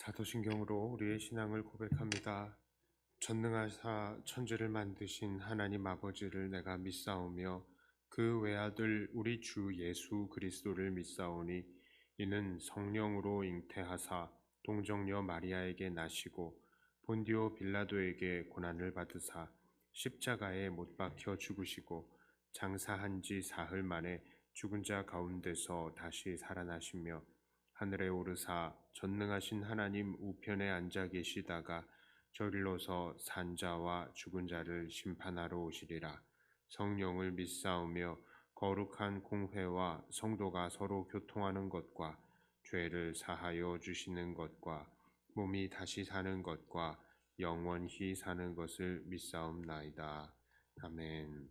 사도신경으로 우리의 신앙을 고백합니다. 전능하사 천지를 만드신 하나님 아버지를 내가 믿사오며 그 외아들 우리 주 예수 그리스도를 믿사오니 이는 성령으로 잉태하사 동정녀 마리아에게 나시고 본디오 빌라도에게 고난을 받으사 십자가에 못 박혀 죽으시고 장사한 지 사흘 만에 죽은 자 가운데서 다시 살아나시며 하늘에 오르사 전능하신 하나님 우편에 앉아 계시다가 저길로서 산자와 죽은 자를 심판하러 오시리라. 성령을 믿사오며 거룩한 공회와 성도가 서로 교통하는 것과 죄를 사하여 주시는 것과 몸이 다시 사는 것과 영원히 사는 것을 믿사옵나이다. 아멘.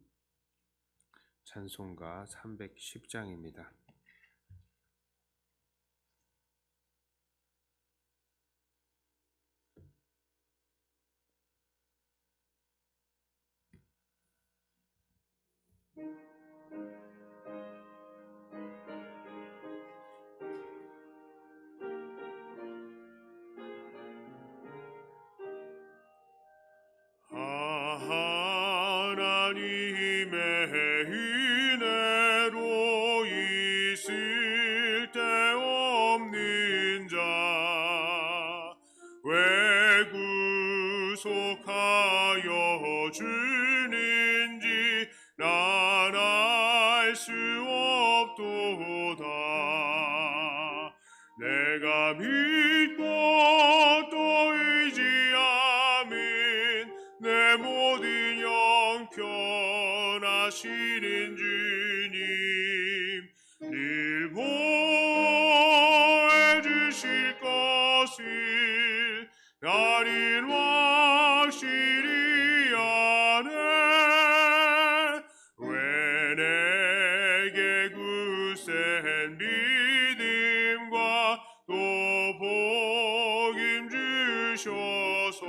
찬송가 310장입니다. 하나님의 은혜로 있을 데 없는 자 왜 구속하여 주는지 난 알 수 없도다. 내가 믿고 또 의지함은 내 모든 영 편하시는 주님 늘 보호해 주실 것을 나는 확실히 아네. 왜 내게 굳센 믿음과 또 복임 주셔서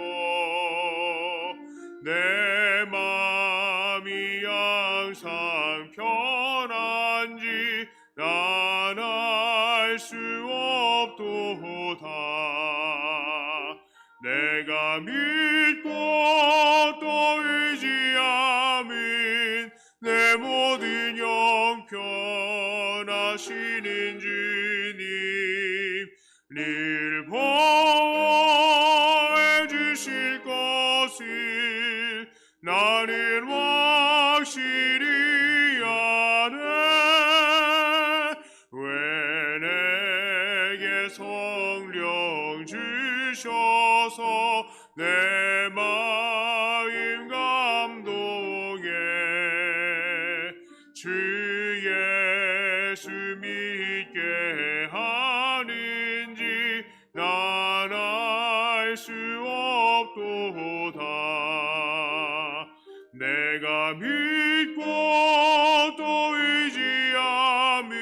내 맘이 항상 편한지 난 알 수 없도다. 내가 믿고 또 의지함은 내 모든 영 편하시는 주님 늘 보호해 주실 것을 나는 확실히 아네. 왜 내게 성령 주셔서 내 마음 감동해 주 예수 믿게 하는지 난 알 수 없도다. 내가 믿고 또 의지함은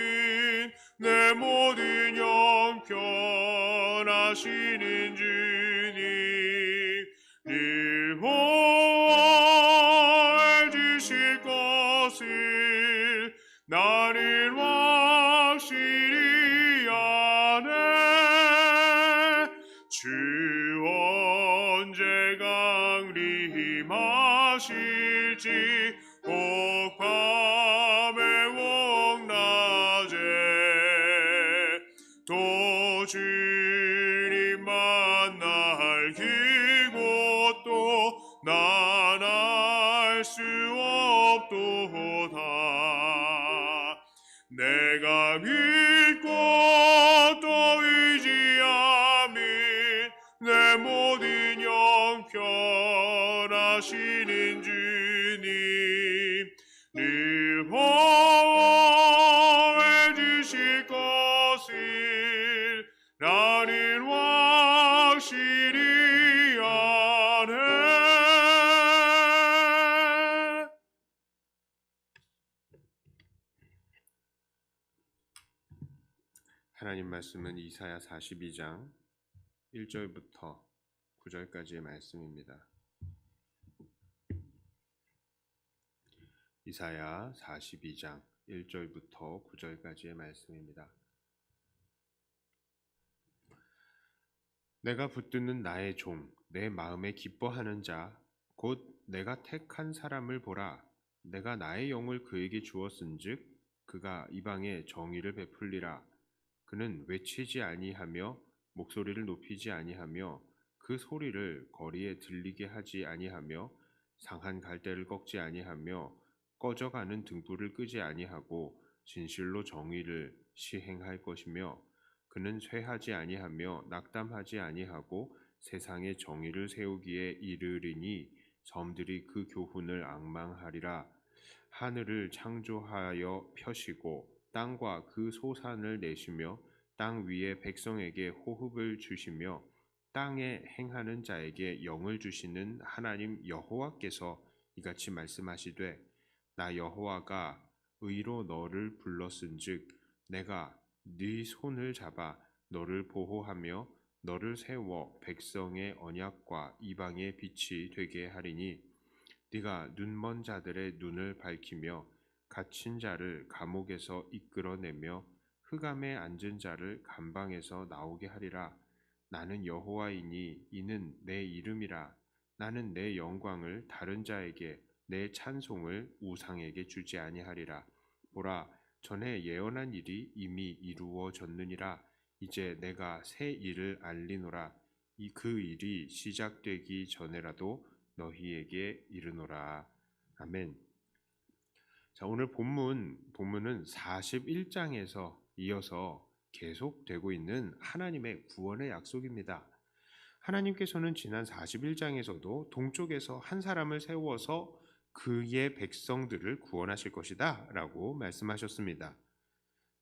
내 모든 영 편하시는 주님 늘 보호해 주실 것을 나는 확실히 아네. 주 언제 강림하실지 꼭 밤에 옥낮에 또 주님 만날 그곳도 난 알 수 없도다. 내가 믿고 또 의지함은 내 모든 영 편하시는 주님 늘 보호해 주실 것을 나는 확실히 아네. 하나님 말씀은 이사야 42장 1절부터 9절까지의 말씀입니다. 이사야 42장 1절부터 9절까지의 말씀입니다. 내가 붙드는 나의 종, 내 마음에 기뻐하는 자, 곧 내가 택한 사람을 보라. 내가 나의 영을 그에게 주었은즉 그가 이방에 정의를 베풀리라. 그는 외치지 아니하며 목소리를 높이지 아니하며 그 소리를 거리에 들리게 하지 아니하며 상한 갈대를 꺾지 아니하며 꺼져가는 등불을 끄지 아니하고 진실로 정의를 시행할 것이며 그는 쇠하지 아니하며 낙담하지 아니하고 세상에 정의를 세우기에 이르리니 점들이 그 교훈을 앙망하리라. 하늘을 창조하여 펴시고 땅과 그 소산을 내시며 땅 위에 백성에게 호흡을 주시며 땅에 행하는 자에게 영을 주시는 하나님 여호와께서 이같이 말씀하시되 나 여호와가 의로 너를 불렀은즉 내가 네 손을 잡아 너를 보호하며 너를 세워 백성의 언약과 이방의 빛이 되게 하리니 네가 눈먼 자들의 눈을 밝히며 갇힌 자를 감옥에서 이끌어내며 흑암에 앉은 자를 감방에서 나오게 하리라. 나는 여호와이니 이는 내 이름이라. 나는 내 영광을 다른 자에게 내 찬송을 우상에게 주지 아니하리라. 보라, 전에 예언한 일이 이미 이루어졌느니라. 이제 내가 새 일을 알리노라. 그 일이 시작되기 전에라도 너희에게 이르노라. 아멘. 자, 오늘 본문은 41장에서 이어서 계속되고 있는 하나님의 구원의 약속입니다. 하나님께서는 지난 41장에서도 동쪽에서 한 사람을 세워서 그의 백성들을 구원하실 것이다 라고 말씀하셨습니다.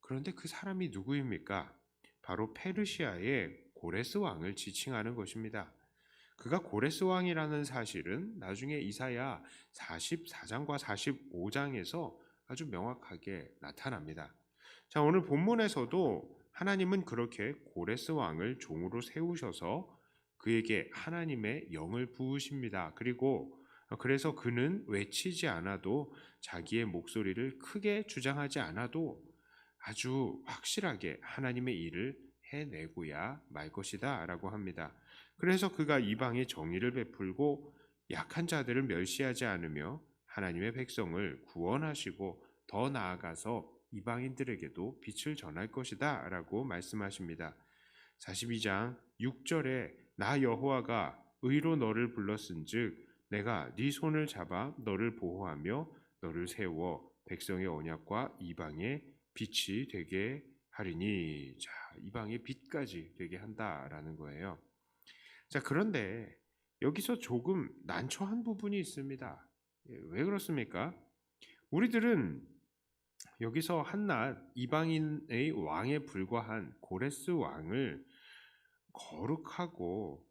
그런데 그 사람이 누구입니까? 바로 페르시아의 고레스 왕을 지칭하는 것입니다. 그가 고레스 왕이라는 사실은 나중에 이사야 44장과 45장에서 아주 명확하게 나타납니다. 자, 오늘 본문에서도 하나님은 그렇게 고레스 왕을 종으로 세우셔서 그에게 하나님의 영을 부으십니다. 그래서 그는 외치지 않아도 자기의 목소리를 크게 주장하지 않아도 아주 확실하게 하나님의 일을 해내고야 말 것이다 라고 합니다. 그래서 그가 이방에 정의를 베풀고 약한 자들을 멸시하지 않으며 하나님의 백성을 구원하시고 더 나아가서 이방인들에게도 빛을 전할 것이다 라고 말씀하십니다. 42장 6절에 나 여호와가 의로 너를 불렀은즉 내가 네 손을 잡아 너를 보호하며 너를 세워 백성의 언약과 이방의 빛이 되게 하리니. 자, 이방의 빛까지 되게 한다라는 거예요. 자, 그런데 여기서 조금 난처한 부분이 있습니다. 왜 그렇습니까? 우리들은 여기서 한낱 이방인의 왕에 불과한 고레스 왕을 거룩하고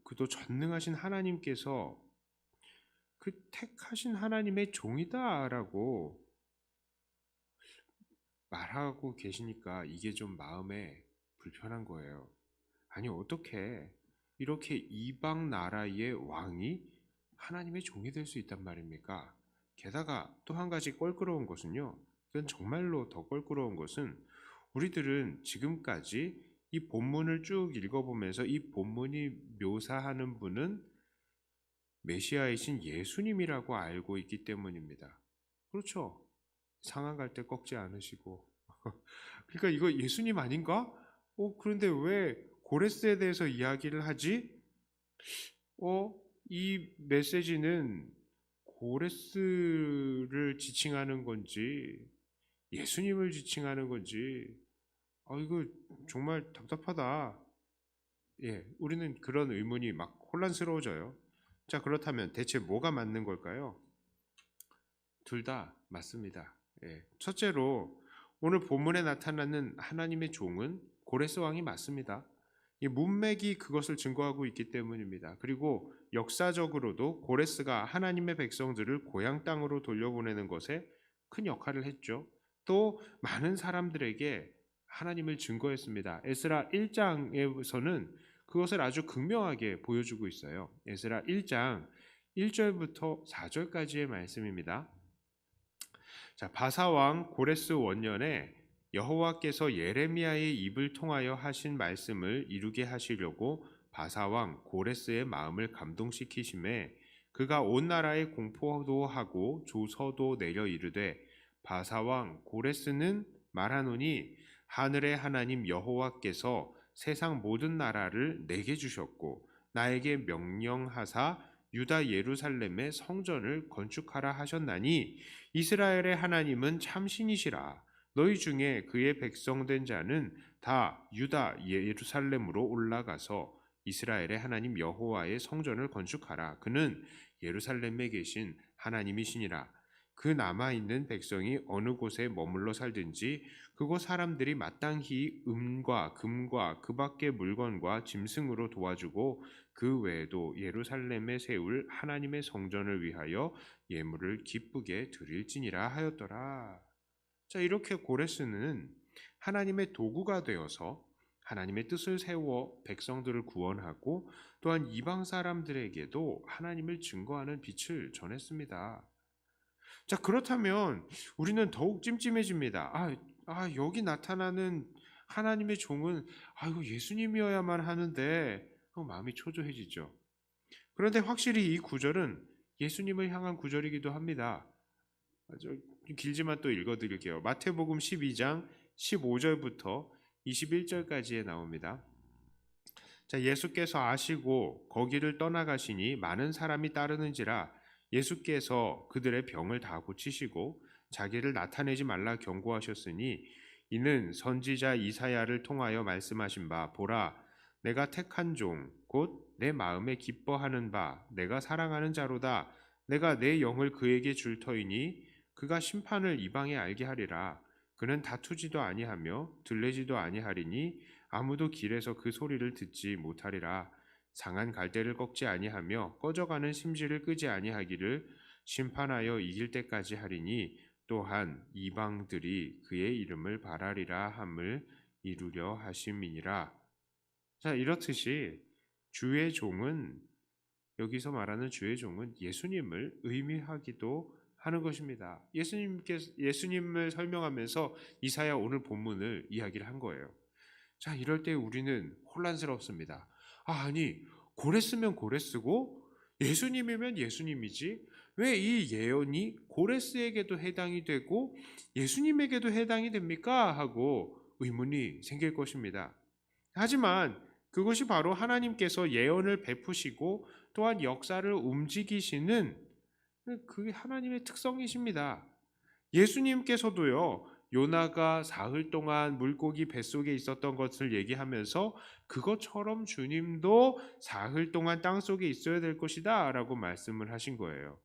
그도 전능하신 하나님께서 그 택하신 하나님의 종이다라고 말하고 계시니까 이게 좀 마음에 불편한 거예요. 아니, 어떻게 이렇게 이방 나라의 왕이 하나님의 종이 될 수 있단 말입니까? 게다가 또 한 가지 껄끄러운 것은요. 이건 정말로 더 껄끄러운 것은 우리들은 지금까지 이 본문을 쭉 읽어보면서 이 본문이 묘사하는 분은 메시아이신 예수님이라고 알고 있기 때문입니다. 그렇죠? 상한 갈 때 꺾지 않으시고 그러니까 이거 예수님 아닌가? 그런데 왜 고레스에 대해서 이야기를 하지? 이 메시지는 고레스를 지칭하는 건지 예수님을 지칭하는 건지 이거 정말 답답하다. 우리는 그런 의문이 막 혼란스러워져요. 자, 그렇다면 대체 뭐가 맞는 걸까요? 둘 다 맞습니다. 첫째로 오늘 본문에 나타나는 하나님의 종은 고레스 왕이 맞습니다. 이 문맥이 그것을 증거하고 있기 때문입니다. 그리고 역사적으로도 고레스가 하나님의 백성들을 고향 땅으로 돌려보내는 것에 큰 역할을 했죠. 또 많은 사람들에게 하나님을 증거했습니다. 에스라 1장에서는 그것을 아주 극명하게 보여주고 있어요. 에스라 1장 1절부터 4절까지의 말씀입니다. 자, 바사왕 고레스 원년에 여호와께서 예레미야의 입을 통하여 하신 말씀을 이루게 하시려고 바사왕 고레스의 마음을 감동시키심에 그가 온 나라에 공포도 하고 조서도 내려 이르되 바사왕 고레스는 말하노니 하늘의 하나님 여호와께서 세상 모든 나라를 내게 주셨고 나에게 명령하사 유다 예루살렘의 성전을 건축하라 하셨나니 이스라엘의 하나님은 참신이시라. 너희 중에 그의 백성된 자는 다 유다 예루살렘으로 올라가서 이스라엘의 하나님 여호와의 성전을 건축하라. 그는 예루살렘에 계신 하나님이시니라. 그 남아있는 백성이 어느 곳에 머물러 살든지 그곳 사람들이 마땅히 은과 금과 그 밖의 물건과 짐승으로 도와주고 그 외에도 예루살렘에 세울 하나님의 성전을 위하여 예물을 기쁘게 드릴지니라 하였더라. 자, 이렇게 고레스는 하나님의 도구가 되어서 하나님의 뜻을 세워 백성들을 구원하고 또한 이방 사람들에게도 하나님을 증거하는 빛을 전했습니다. 자, 그렇다면 우리는 더욱 찜찜해집니다. 여기 나타나는 하나님의 종은 이거 예수님이어야만 하는데 마음이 초조해지죠. 그런데 확실히 이 구절은 예수님을 향한 구절이기도 합니다. 좀 길지만 또 읽어드릴게요. 마태복음 12장 15절부터 21절까지에 나옵니다. 자, 예수께서 아시고 거기를 떠나가시니 많은 사람이 따르는지라 예수께서 그들의 병을 다 고치시고 자기를 나타내지 말라 경고하셨으니 이는 선지자 이사야를 통하여 말씀하신 바 보라 내가 택한 종 곧 내 마음에 기뻐하는 바 내가 사랑하는 자로다. 내가 내 영을 그에게 줄 터이니 그가 심판을 이방에 알게 하리라. 그는 다투지도 아니하며 들레지도 아니하리니 아무도 길에서 그 소리를 듣지 못하리라. 상한 갈대를 꺾지 아니하며 꺼져가는 심지를 끄지 아니하기를 심판하여 이길 때까지 하리니 또한 이방들이 그의 이름을 바라리라 함을 이루려 하심이니라. 자, 이렇듯이 주의 종은 여기서 말하는 주의 종은 예수님을 의미하기도 하는 것입니다. 예수님을 설명하면서 이사야 오늘 본문을 이야기를 한 거예요. 자, 이럴 때 우리는 혼란스럽습니다. 아니, 고레스면 고레스고 예수님이면 예수님이지 왜 이 예언이 고레스에게도 해당이 되고 예수님에게도 해당이 됩니까? 하고 의문이 생길 것입니다. 하지만 그것이 바로 하나님께서 예언을 베푸시고 또한 역사를 움직이시는 그게 하나님의 특성이십니다. 예수님께서도요, 요나가 사흘 동안 물고기 뱃속에 있었던 것을 얘기하면서 그것처럼 주님도 사흘 동안 땅속에 있어야 될 것이다 라고 말씀을 하신 거예요.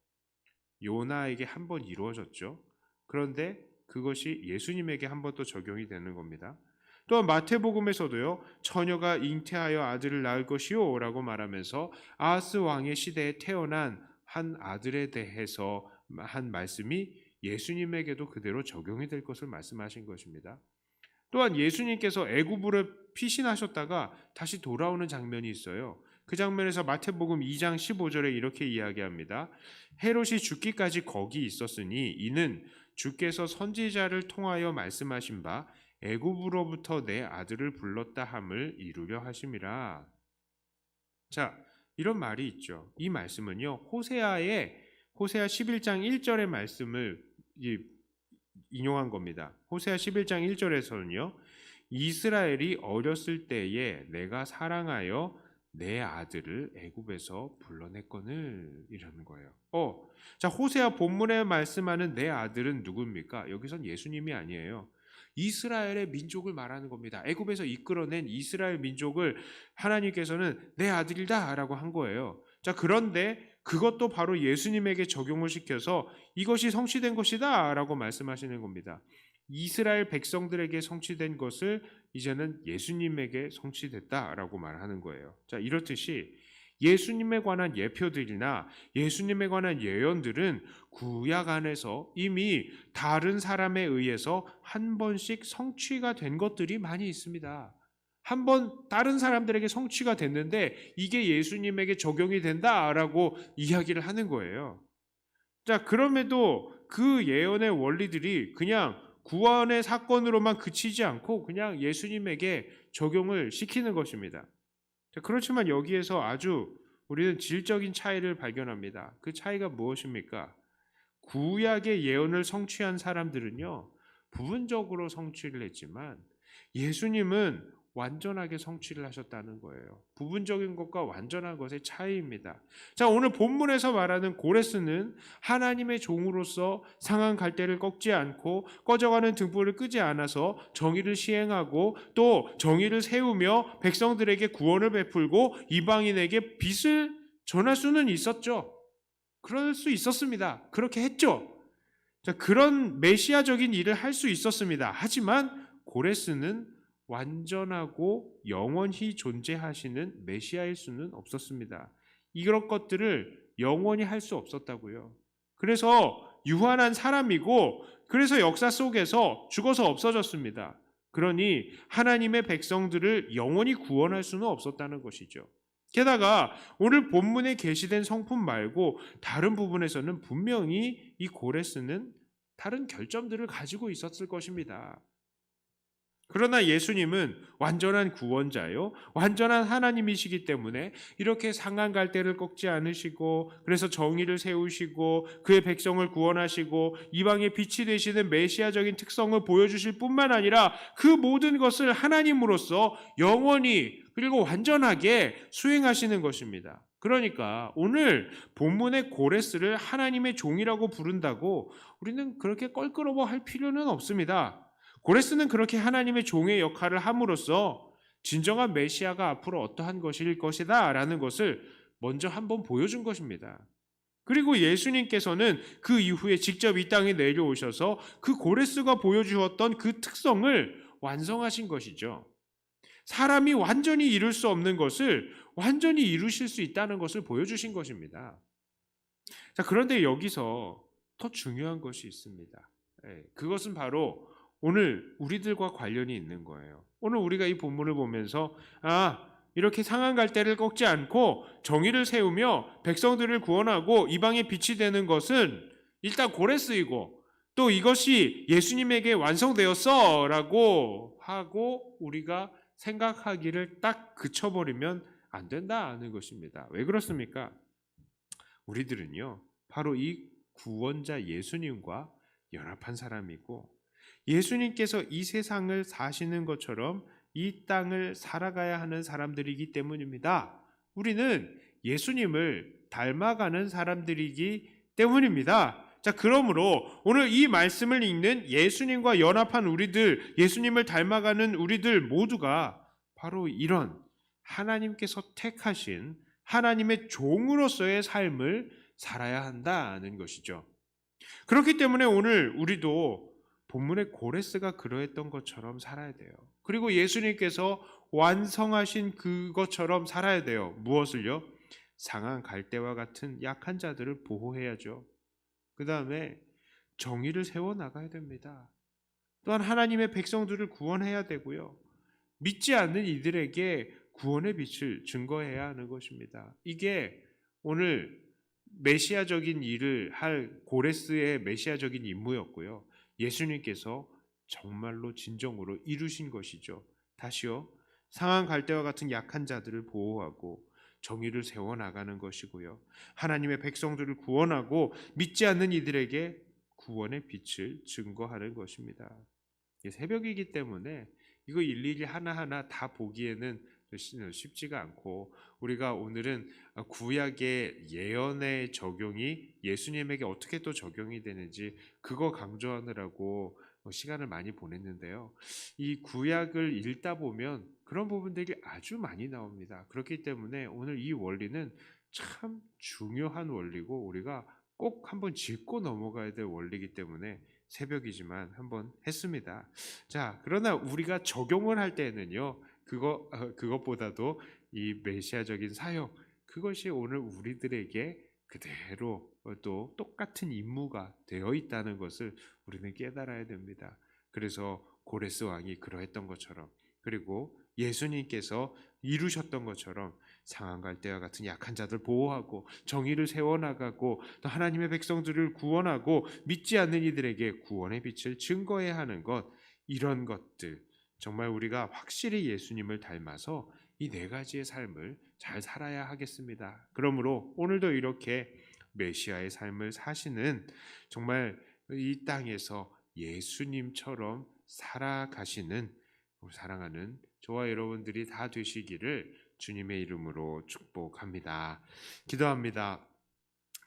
요나에게 한 번 이루어졌죠. 그런데 그것이 예수님에게 한 번 또 적용이 되는 겁니다. 또한 마태복음에서도요, 처녀가 잉태하여 아들을 낳을 것이요 라고 말하면서 아하스 왕의 시대에 태어난 한 아들에 대해서 한 말씀이 예수님에게도 그대로 적용이 될 것을 말씀하신 것입니다. 또한 예수님께서 애굽으로 피신하셨다가 다시 돌아오는 장면이 있어요. 그 장면에서 마태복음 2장 15절에 이렇게 이야기합니다. 헤롯이 죽기까지 거기 있었으니 이는 주께서 선지자를 통하여 말씀하신 바 애굽으로부터 내 아들을 불렀다 함을 이루려 하심이라. 자, 이런 말이 있죠. 이 말씀은요, 호세아 11장 1절의 말씀을 인용한 겁니다. 호세아 11장 1절에서는요, 이스라엘이 어렸을 때에 내가 사랑하여 내 아들을 애굽에서 불러냈거늘 이러는 거예요. 자, 호세아 본문에 말씀하는 내 아들은 누굽니까? 여기선 예수님이 아니에요. 이스라엘의 민족을 말하는 겁니다. 애굽에서 이끌어낸 이스라엘 민족을 하나님께서는 내 아들이다라고 한 거예요. 자, 그런데 그것도 바로 예수님에게 적용을 시켜서 이것이 성취된 것이다라고 말씀하시는 겁니다. 이스라엘 백성들에게 성취된 것을 이제는 예수님에게 성취됐다라고 말하는 거예요. 자, 이렇듯이 예수님에 관한 예표들이나 예수님에 관한 예언들은 구약 안에서 이미 다른 사람에 의해서 한 번씩 성취가 된 것들이 많이 있습니다. 한 번 다른 사람들에게 성취가 됐는데 이게 예수님에게 적용이 된다라고 이야기를 하는 거예요. 자, 그럼에도 그 예언의 원리들이 그냥 구원의 사건으로만 그치지 않고 그냥 예수님에게 적용을 시키는 것입니다. 자, 그렇지만 여기에서 아주 우리는 질적인 차이를 발견합니다. 그 차이가 무엇입니까? 구약의 예언을 성취한 사람들은요, 부분적으로 성취를 했지만 예수님은 완전하게 성취를 하셨다는 거예요. 부분적인 것과 완전한 것의 차이입니다. 자, 오늘 본문에서 말하는 고레스는 하나님의 종으로서 상한 갈대를 꺾지 않고 꺼져가는 등불을 끄지 않아서 정의를 시행하고 또 정의를 세우며 백성들에게 구원을 베풀고 이방인에게 빛을 전할 수는 있었죠. 그럴 수 있었습니다. 그렇게 했죠. 자, 그런 메시아적인 일을 할 수 있었습니다. 하지만 고레스는 완전하고 영원히 존재하시는 메시아일 수는 없었습니다. 이런 것들을 영원히 할 수 없었다고요. 그래서 유한한 사람이고 그래서 역사 속에서 죽어서 없어졌습니다. 그러니 하나님의 백성들을 영원히 구원할 수는 없었다는 것이죠. 게다가 오늘 본문에 게시된 성품 말고 다른 부분에서는 분명히 이 고레스는 다른 결점들을 가지고 있었을 것입니다. 그러나 예수님은 완전한 구원자요, 완전한 하나님이시기 때문에 이렇게 상한 갈대를 꺾지 않으시고 그래서 정의를 세우시고 그의 백성을 구원하시고 이방의 빛이 되시는 메시아적인 특성을 보여주실 뿐만 아니라 그 모든 것을 하나님으로서 영원히 그리고 완전하게 수행하시는 것입니다. 그러니까 오늘 본문의 고레스를 하나님의 종이라고 부른다고 우리는 그렇게 껄끄러워할 필요는 없습니다. 고레스는 그렇게 하나님의 종의 역할을 함으로써 진정한 메시아가 앞으로 어떠한 것일 것이다 라는 것을 먼저 한번 보여준 것입니다. 그리고 예수님께서는 그 이후에 직접 이 땅에 내려오셔서 그 고레스가 보여주었던 그 특성을 완성하신 것이죠. 사람이 완전히 이룰 수 없는 것을 완전히 이루실 수 있다는 것을 보여주신 것입니다. 자, 그런데 여기서 더 중요한 것이 있습니다. 그것은 바로 오늘 우리들과 관련이 있는 거예요. 오늘 우리가 이 본문을 보면서 이렇게 상한 갈대를 꺾지 않고 정의를 세우며 백성들을 구원하고 이방의 빛이 되는 것은 일단 고레스이고 또 이것이 예수님에게 완성되었어 라고 하고 우리가 생각하기를 딱 그쳐버리면 안 된다는 것입니다. 왜 그렇습니까? 우리들은요, 바로 이 구원자 예수님과 연합한 사람이고 예수님께서 이 세상을 사시는 것처럼 이 땅을 살아가야 하는 사람들이기 때문입니다. 우리는 예수님을 닮아가는 사람들이기 때문입니다. 자, 그러므로 오늘 이 말씀을 읽는 예수님과 연합한 우리들, 예수님을 닮아가는 우리들 모두가 바로 이런 하나님께서 택하신 하나님의 종으로서의 삶을 살아야 한다는 것이죠. 그렇기 때문에 오늘 우리도 본문의 고레스가 그러했던 것처럼 살아야 돼요. 그리고 예수님께서 완성하신 그것처럼 살아야 돼요. 무엇을요? 상한 갈대와 같은 약한 자들을 보호해야죠. 그 다음에 정의를 세워나가야 됩니다. 또한 하나님의 백성들을 구원해야 되고요. 믿지 않는 이들에게 구원의 빛을 증거해야 하는 것입니다. 이게 오늘 메시아적인 일을 할 고레스의 메시아적인 임무였고요. 예수님께서 정말로 진정으로 이루신 것이죠. 다시요. 상한 갈대와 같은 약한 자들을 보호하고 정의를 세워나가는 것이고요. 하나님의 백성들을 구원하고 믿지 않는 이들에게 구원의 빛을 증거하는 것입니다. 새벽이기 때문에 이거 일일이 하나하나 다 보기에는 쉽지가 않고 우리가 오늘은 구약의 예언의 적용이 예수님에게 어떻게 또 적용이 되는지 그거 강조하느라고 시간을 많이 보냈는데요. 이 구약을 읽다 보면 그런 부분들이 아주 많이 나옵니다. 그렇기 때문에 오늘 이 원리는 참 중요한 원리고 우리가 꼭 한번 짚고 넘어가야 될 원리이기 때문에 새벽이지만 한번 했습니다. 자, 그러나 우리가 적용을 할 때는요. 그것보다도 이 메시아적인 사역 그것이 오늘 우리들에게 그대로 또 똑같은 임무가 되어 있다는 것을 우리는 깨달아야 됩니다. 그래서 고레스 왕이 그러했던 것처럼 그리고 예수님께서 이루셨던 것처럼 상한 갈대와 같은 약한 자들 보호하고 정의를 세워나가고 또 하나님의 백성들을 구원하고 믿지 않는 이들에게 구원의 빛을 증거해야 하는 것 이런 것들 정말 우리가 확실히 예수님을 닮아서 이 네 가지의 삶을 잘 살아야 하겠습니다. 그러므로 오늘도 이렇게 메시아의 삶을 사시는 정말 이 땅에서 예수님처럼 살아가시는 사랑하는 저와 여러분들이 다 되시기를 주님의 이름으로 축복합니다. 기도합니다.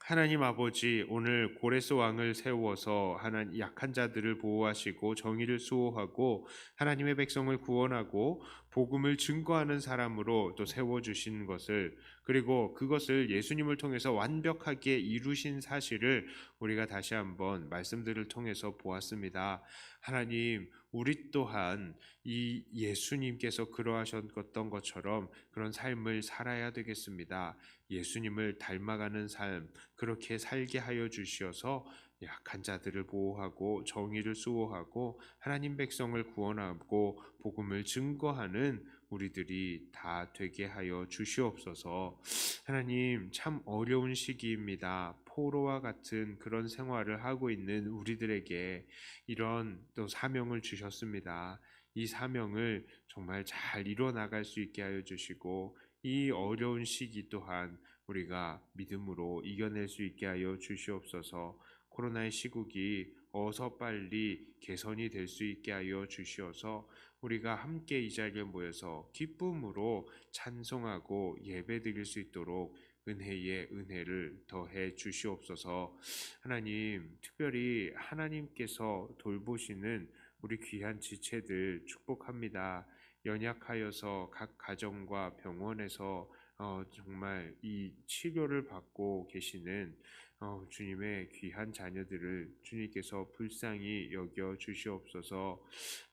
하나님 아버지, 오늘 고레스 왕을 세워서 하나님 약한 자들을 보호하시고 정의를 수호하고 하나님의 백성을 구원하고 복음을 증거하는 사람으로 또 세워주신 것을, 그리고 그것을 예수님을 통해서 완벽하게 이루신 사실을 우리가 다시 한번 말씀들을 통해서 보았습니다. 하나님, 우리 또한 이 예수님께서 그러하셨던 것처럼 그런 삶을 살아야 되겠습니다. 예수님을 닮아가는 삶, 그렇게 살게 하여 주시어서 약한 자들을 보호하고 정의를 수호하고 하나님 백성을 구원하고 복음을 증거하는 우리들이 다 되게 하여 주시옵소서. 하나님, 참 어려운 시기입니다. 포로와 같은 그런 생활을 하고 있는 우리들에게 이런 또 사명을 주셨습니다. 이 사명을 정말 잘 이뤄나갈 수 있게 하여 주시고 이 어려운 시기 또한 우리가 믿음으로 이겨낼 수 있게 하여 주시옵소서. 코로나의 시국이 어서 빨리 개선이 될 수 있게 하여 주시어서 우리가 함께 이 자리에 모여서 기쁨으로 찬송하고 예배드릴 수 있도록 은혜에 은혜를 더해 주시옵소서. 하나님, 특별히 하나님께서 돌보시는 우리 귀한 지체들 축복합니다. 연약하여서 각 가정과 병원에서 정말 이 치료를 받고 계시는 주님의 귀한 자녀들을 주님께서 불쌍히 여겨 주시옵소서.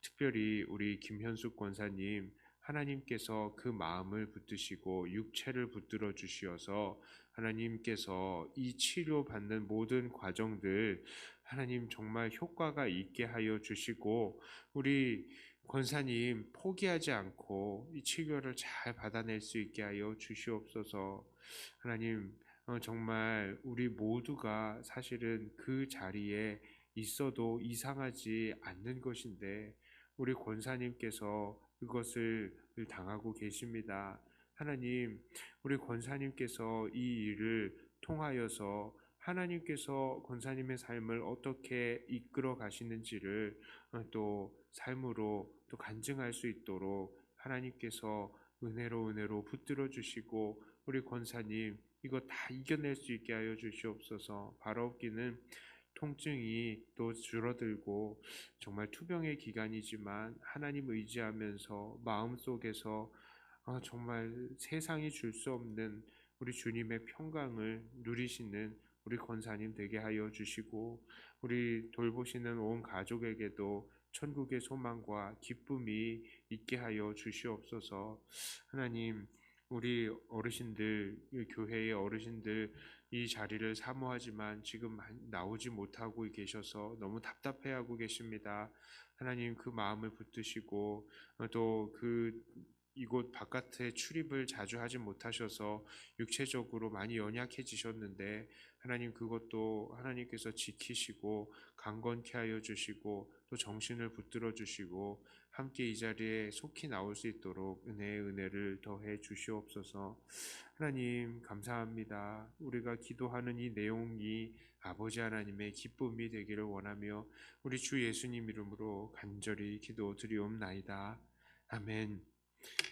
특별히 우리 김현숙 권사님, 하나님께서 그 마음을 붙드시고 육체를 붙들어 주시어서 하나님께서 이 치료받는 모든 과정들 하나님 정말 효과가 있게 하여 주시고 우리 권사님 포기하지 않고 이 치료를 잘 받아낼 수 있게 하여 주시옵소서. 하나님, 정말 우리 모두가 사실은 그 자리에 있어도 이상하지 않는 것인데 우리 권사님께서 그것을 당하고 계십니다. 하나님, 우리 권사님께서 이 일을 통하여서 하나님께서 권사님의 삶을 어떻게 이끌어 가시는지를 또 삶으로 또 간증할 수 있도록 하나님께서 은혜로 붙들어 주시고 우리 권사님 이거 다 이겨낼 수 있게 하여 주시옵소서. 바로 없기는 통증이 또 줄어들고 정말 투병의 기간이지만 하나님 의지하면서 마음속에서 정말 세상이 줄 수 없는 우리 주님의 평강을 누리시는 우리 권사님 되게 하여 주시고 우리 돌보시는 온 가족에게도 천국의 소망과 기쁨이 있게 하여 주시옵소서. 하나님, 우리 어르신들, 교회의 어르신들 이 자리를 사모하지만 지금 나오지 못하고 계셔서 너무 답답해하고 계십니다. 하나님, 그 마음을 붙드시고 또 이곳 바깥에 출입을 자주 하지 못하셔서 육체적으로 많이 연약해지셨는데 하나님 그것도 하나님께서 지키시고 강건케 하여 주시고 또 정신을 붙들어 주시고 함께 이 자리에 속히 나올 수 있도록 은혜를 더해 주시옵소서. 하나님 감사합니다. 우리가 기도하는 이 내용이 아버지 하나님의 기쁨이 되기를 원하며 우리 주 예수님 이름으로 간절히 기도드리옵나이다. 아멘.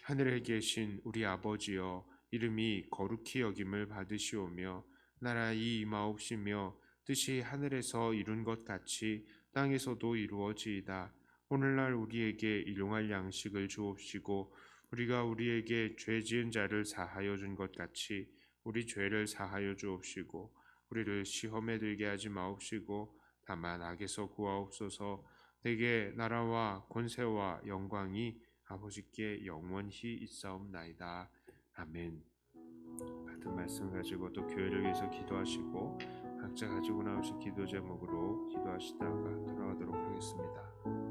하늘에 계신 우리 아버지여, 이름이 거룩히 여김을 받으시오며 나라의 임하옵시며 뜻이 하늘에서 이룬 것 같이 땅에서도 이루어지이다. 오늘날 우리에게 일용할 양식을 주옵시고 우리가 우리에게 죄 지은 자를 사하여 준 것 같이 우리 죄를 사하여 주옵시고 우리를 시험에 들게 하지 마옵시고 다만 악에서 구하옵소서. 내게 나라와 권세와 영광이 아버지께 영원히 있사옵나이다. 아멘. 같은 말씀 가지고 또 교회를 위해서 기도하시고 각자 가지고 나오신 기도 제목으로 기도하시다가 돌아가도록 하겠습니다.